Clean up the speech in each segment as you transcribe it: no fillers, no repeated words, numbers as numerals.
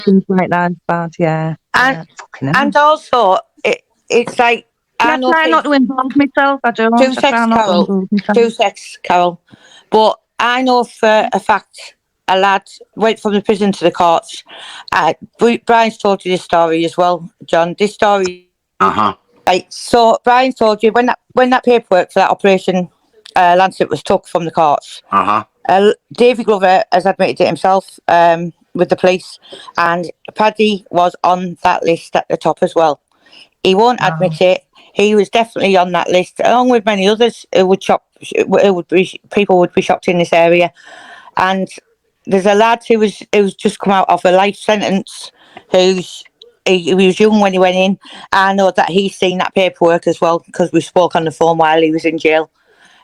things like that is bad, yeah. And also, it's like... I try not to involve myself, I don't. Two sex, Carol. But I know for a fact a lad went from the prison to the courts. Brian's told you this story as well, John. This story... Right, so Brian told you when that paperwork for that operation Lancet was took from the courts. Davy Glover has admitted it himself with the police, and Paddy was on that list at the top as well. He won't admit it. He was definitely on that list, along with many others people would be shocked in this area. And there's a lad who's just come out of a life sentence he was young when he went in. I know that he's seen that paperwork as well, because we spoke on the phone while he was in jail.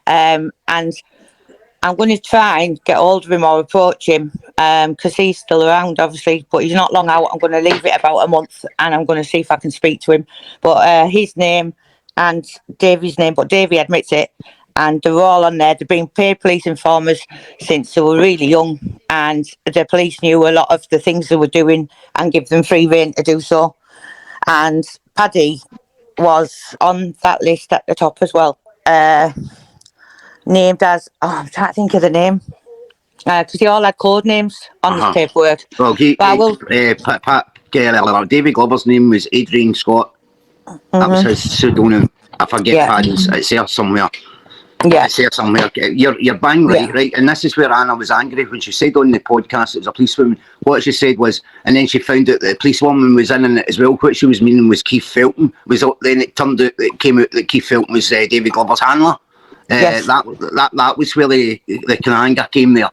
And I'm going to try and get hold of him or approach him, because he's still around, obviously, but he's not long out. I'm going to leave it about a month, and I'm going to see if I can speak to him. But his name and Davy's name, but Davy admits it, and they're all on there. They've been paid police informers since they were really young, and the police knew a lot of the things they were doing and give them free rein to do so. And Paddy was on that list at the top as well, named as... I'm trying to think of the name, because they all had code names on this paperwork. Well, David Glover's name was Adrian Scott. That was his pseudonym. I forget Paddy's. It's there somewhere. It's there somewhere. You're bang right, right? And this is where Anna was angry when she said on the podcast it was a policewoman. What she said was, and then she found out that the policewoman was in it as well. What she was meaning was Keith Felton. Then it turned out that it came out that Keith Felton was David Glover's handler. That was where the kind of anger came there.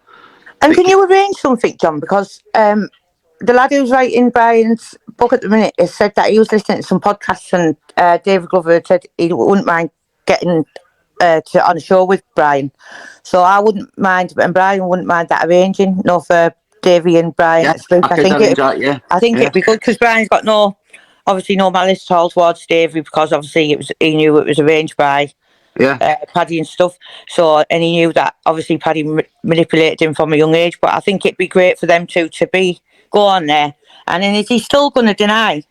And can you arrange something, John? Because the lad who's writing Brian's book at the minute has said that he was listening to some podcasts, and David Glover said he wouldn't mind getting on a show with Brian. So I wouldn't mind, and Brian wouldn't mind that arranging, for Davy and Brian to speak. I think it'd be good, because Brian's got no malice at all towards Davy, because obviously he knew it was arranged by Paddy and stuff. So, and he knew that obviously Paddy manipulated him from a young age. But I think it'd be great for them two to go on there. And then is he still going to deny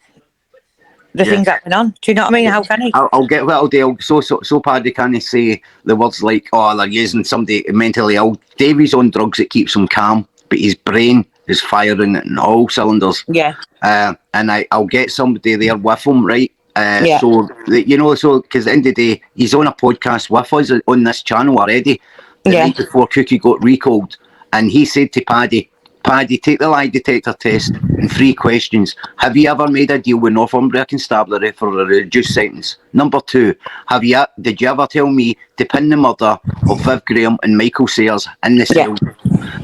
the things happening on? Do you know what I mean? How can he? I'll get what I'll do. So Paddy can't say the words like, they're using somebody mentally ill. Davy's on drugs that keeps him calm, but his brain is firing in all cylinders. And I'll get somebody there with him, right? So because at the end of the day, he's on a podcast with us on this channel already. The night before Cookie got recalled, and he said to Paddy, take the lie detector test and 3 questions. Have you ever made a deal with Northumbria Constabulary for a reduced sentence? Number 2, did you ever tell me to pin the murder of Viv Graham and Michael Sayers in the cell?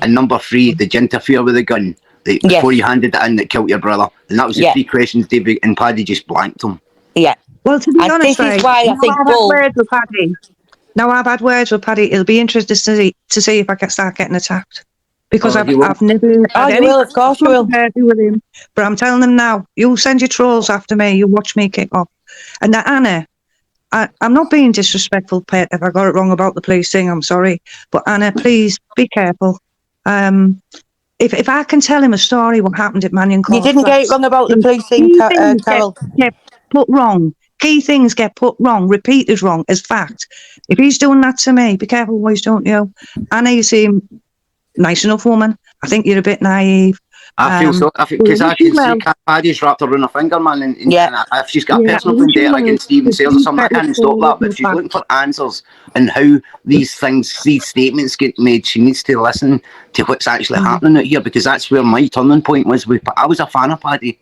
And number 3, did you interfere with the gun before you handed it in that killed your brother? And that was the 3 questions David and Paddy just blanked him. Well, to be honest, this is why I think I've had words with Paddy. It'll be interesting to see if I can start getting attacked. Because I've never had any of course you will. With him. But I'm telling them now, you'll send your trolls after me, you'll watch me kick off. And that Anna, I'm not being disrespectful, Pet, if I got it wrong about the police thing, I'm sorry. But Anna, please be careful. If I can tell him a story what happened at Mannion Court. You didn't get it wrong about the police thing, Carol. Get put wrong. Key things get put wrong, repeated wrong as fact. If he's doing that to me, be careful what he's doing to you. Anna, you seem nice enough woman. I think you're a bit naive. I feel so. Because I can see Paddy's wrapped around her finger, man. And if she's got a personal vendetta against Stephen Sayers or something, I can't stop that. But if she's looking for answers and how these statements get made, she needs to listen to what's actually happening out here, because that's where my turning point was. I was a fan of Paddy.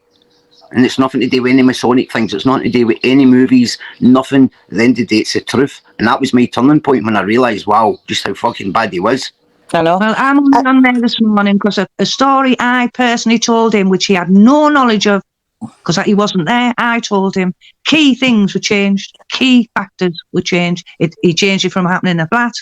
And it's nothing to do with any Masonic things. It's nothing to do with any movies. Nothing. At the end of the day, it's the truth. And that was my turning point when I realised, wow, just how fucking bad he was. I know. Well, I'm on there this morning because a story I personally told him, which he had no knowledge of, because he wasn't there. I told him key things were changed. Key factors were changed. He changed it from happening in a flat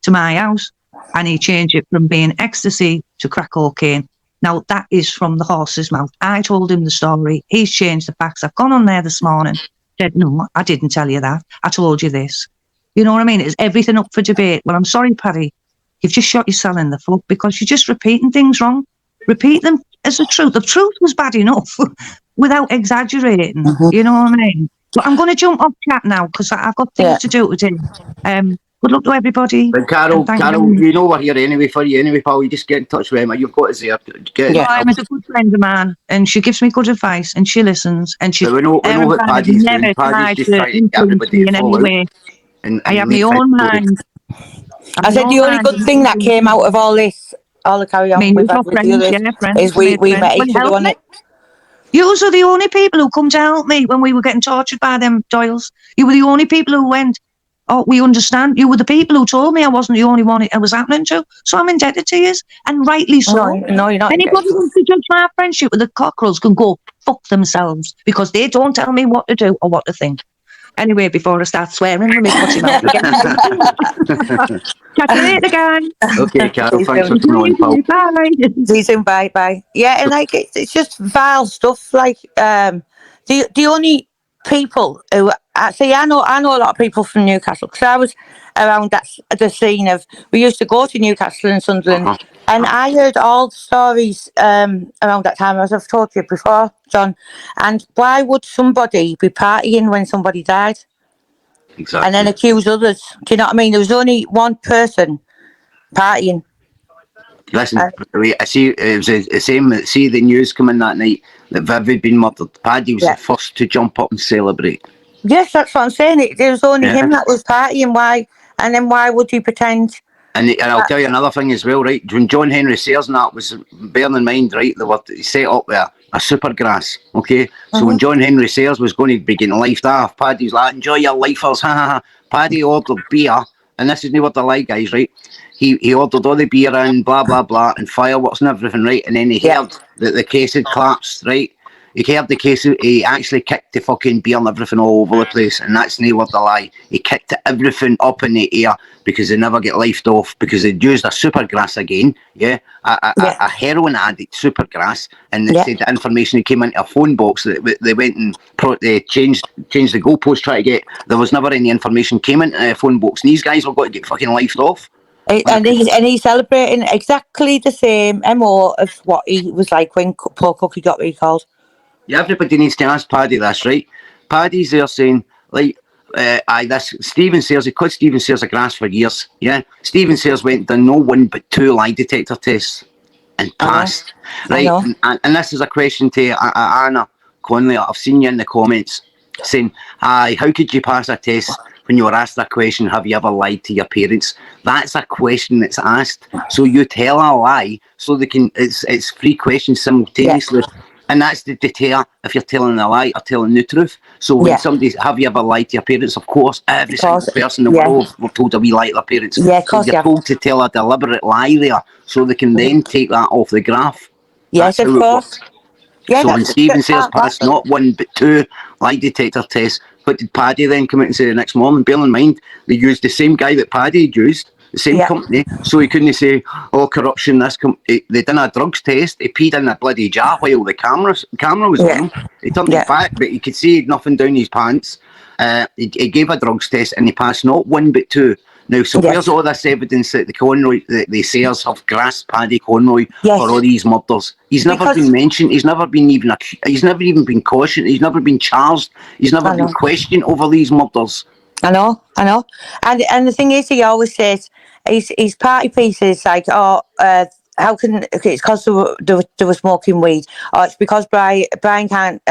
to my house, and he changed it from being ecstasy to crack cocaine. Now, that is from the horse's mouth. I told him the story. He's changed the facts. I've gone on there this morning. Said, no, I didn't tell you that. I told you this. You know what I mean? It's everything up for debate. Well, I'm sorry, Paddy. You've just shot yourself in the foot because you're just repeating things wrong. Repeat them as the truth. The truth was bad enough without exaggerating. You know what I mean? But I'm going to jump off chat now because I've got things to do today. Good luck to everybody. But Carol, you know we're here anyway for you anyway, pal. You just get in touch with Emma. You've got us there. Emma's a good friend of mine, and she gives me good advice, and she listens, and she. We know what Paddy's doing. Paddy's just trying to get everybody to follow it. I have my own mind. I said the only good thing that came out of all this, all the carry on we've had with the others, is we met each other on it. You are the only people who come to help me when we were getting tortured by them Doyles. You were the only people who went, oh, we understand. You were the people who told me I wasn't the only one it was happening to. So I'm indebted to you, and rightly so. No, you're not. Anybody who wants to judge my friendship with the cockerels can go fuck themselves, because they don't tell me what to do or what to think. Anyway, before I start swearing, let me put him out again. Catch you later, guys. Okay, Carol, thanks for coming on, pal. Bye. See you soon, bye. Yeah, and like it's just vile stuff. Like the only people who see, I know a lot of people from Newcastle, because I was around the scene of, we used to go to Newcastle and Sunderland, and I heard all the stories around that time, as I've told you before, John. And why would somebody be partying when somebody died? Exactly. And then accuse others. Do you know what I mean? There was only one person partying. Listen, I see it was the same. See the news coming that night that Viv had been murdered. Paddy was the first to jump up and celebrate. Yes, that's what I'm saying. There was only him that was partying. Why? And then why would he pretend? And I'll tell you another thing as well, right? When John Henry Sayers and that was, bearing in mind, right, they were set up there a supergrass, okay? So when John Henry Sayers was going to be getting lifed off, Paddy's like, enjoy your lifers, ha ha ha. Paddy ordered beer, and this is not what they like, guys, right? He ordered all the beer and blah, blah, blah, and fireworks and everything, right? And then he heard that the case had collapsed, right? He heard the case, he actually kicked the fucking beer and everything all over the place, and that's not what the lie. He kicked everything up in the air because they never get lifted off, because they'd used a supergrass again, a heroin addict supergrass, and they said the information that came into a phone box that they went and changed the goalpost, try to get, there was never any information came into a phone box, and these guys were going to get fucking lifted off. And he's celebrating exactly the same MO of what he was like when poor Cookie got recalled. Yeah, everybody needs to ask Paddy this, right? Paddy's there saying, like, this Stephen Sayers, he called Stephen Sayers a grass for years, yeah? Stephen Sayers went and done no one but 2 lie detector tests and passed, right? And this is a question to Anna Conley. I've seen you in the comments saying, how could you pass a test when you were asked that question, have you ever lied to your parents? That's a question that's asked. So you tell a lie so they can, it's 3 questions simultaneously. Yeah. And that's the deter if you're telling a lie or telling the truth. So when somebody's, have you ever lied to your parents? Of course, every single person in the world were told to be lie to their parents. Yeah, of course, so you're told to tell a deliberate lie there, so they can then take that off the graph. Yes, of course. Yeah, so when Stephen Sayers passed not 1 but 2 lie detector tests, what did Paddy then come out and say the next morning? Bear in mind, they used the same guy that Paddy had used, the same company, so he couldn't say, oh, corruption, they done a drugs test, he peed in a bloody jar while the camera was on. He turned it back, but you could see nothing down his pants. He gave a drugs test and he passed not 1 but 2. Now, so where's all this evidence that the Conroy, the Sayers have grasped Paddy Conroy for all these murders? He's never been mentioned. He's never been he's never even been cautioned. He's never been charged. He's never been questioned over these murders. I know. And the thing is, he always says his party pieces like, how can it's because they were smoking weed, or it's because Brian can't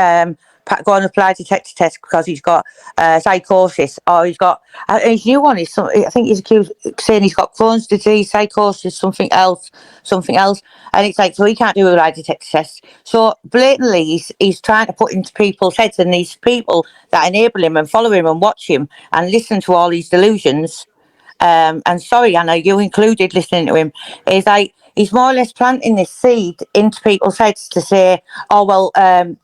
go on a lie detector test because he's got psychosis, or he's got his new one is I think he's accused saying he's got Crohn's disease, psychosis, something else, and it's like, so he can't do a lie detector test. So blatantly he's trying to put into people's heads, and these people that enable him and follow him and watch him and listen to all these delusions, and sorry Anna, you included, listening to him, is like he's more or less planting this seed into people's heads to say, oh, well,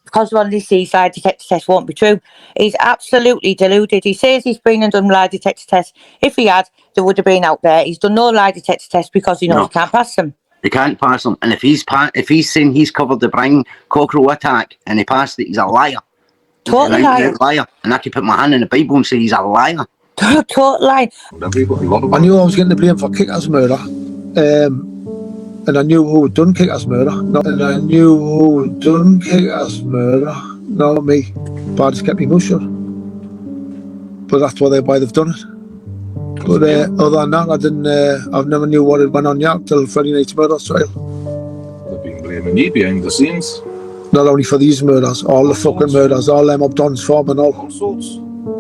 because one of these lie detector tests won't be true. He's absolutely deluded. He says he's been and done lie detector tests. If he had, they would have been out there. He's done no lie detector tests because he knows he can't pass them. He can't pass them. And if he's saying he's covered the Brian Cockerell attack and he passed it, he's a liar. Totally liar. And I can put my hand in the Bible and say he's a liar. Total lie. I knew I was getting the blame for Kicker's murder. And I knew who had done Kicker's murder. And I knew who had done Kicker's murder. Not me. But I just kept me mouth shut. But that's why they've done it. But other than that, I didn't. I've never knew what had went on yet till Friday night's murder trial. They've been blaming you behind the scenes. Not only for these murders, all the fucking murders, all them up Don's farm and all. All sorts.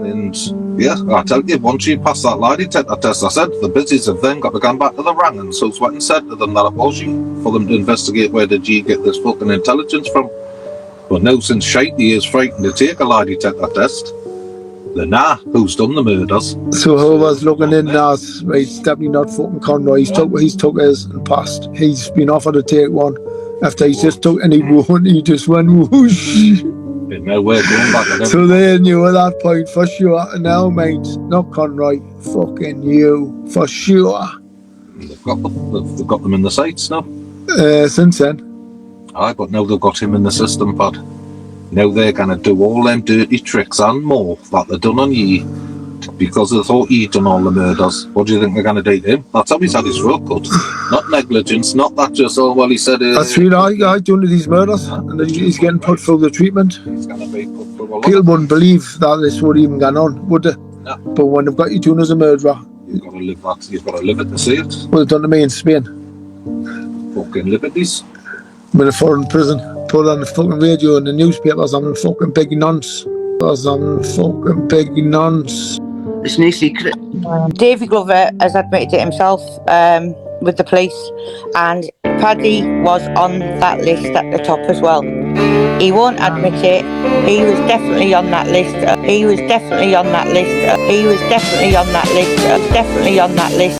And yeah, I tell you, once you pass that lie detector test, I said the busies have then got to come back to the rang, and so went and said to them that it was you, for them to investigate where did you get this fucking intelligence from. But now since Shitey is frightened to take a lie detector test, then who's done the murders? So whoever's looking in now, right, it's definitely not fucking Conroy. He's took his and passed. He's been offered to take one after he just took and he just went whoosh. And now we're going back at him. So they knew at that point for sure. And now, mate, not Conroy, fucking you for sure. They've got them in the sights now. Since then. Aye, but now they've got him in the system, Pad. Now they're gonna do all them dirty tricks and more that they've done on ye because they thought he'd done all the murders. What do you think they're gonna do to him? That's how he's had his throat cut. Not negligence, not that just, oh well, he said that's true, I done these murders and he's getting put through the treatment. He's gonna be put through a lot. People wouldn't believe that this would even go on, would they? No. But when they've got you doing as a murderer, You've got to live it to see it. what they've done to me in Spain. Fucking liberties. I'm in a foreign prison. Put on the fucking radio and the newspapers. I'm in fucking big nonce. It's no secret. Davy Glover has admitted it himself with the police, and Paddy was on that list at the top as well. He won't admit it. He was definitely on that list. He was definitely on that list. He was definitely on that list. Definitely on that list.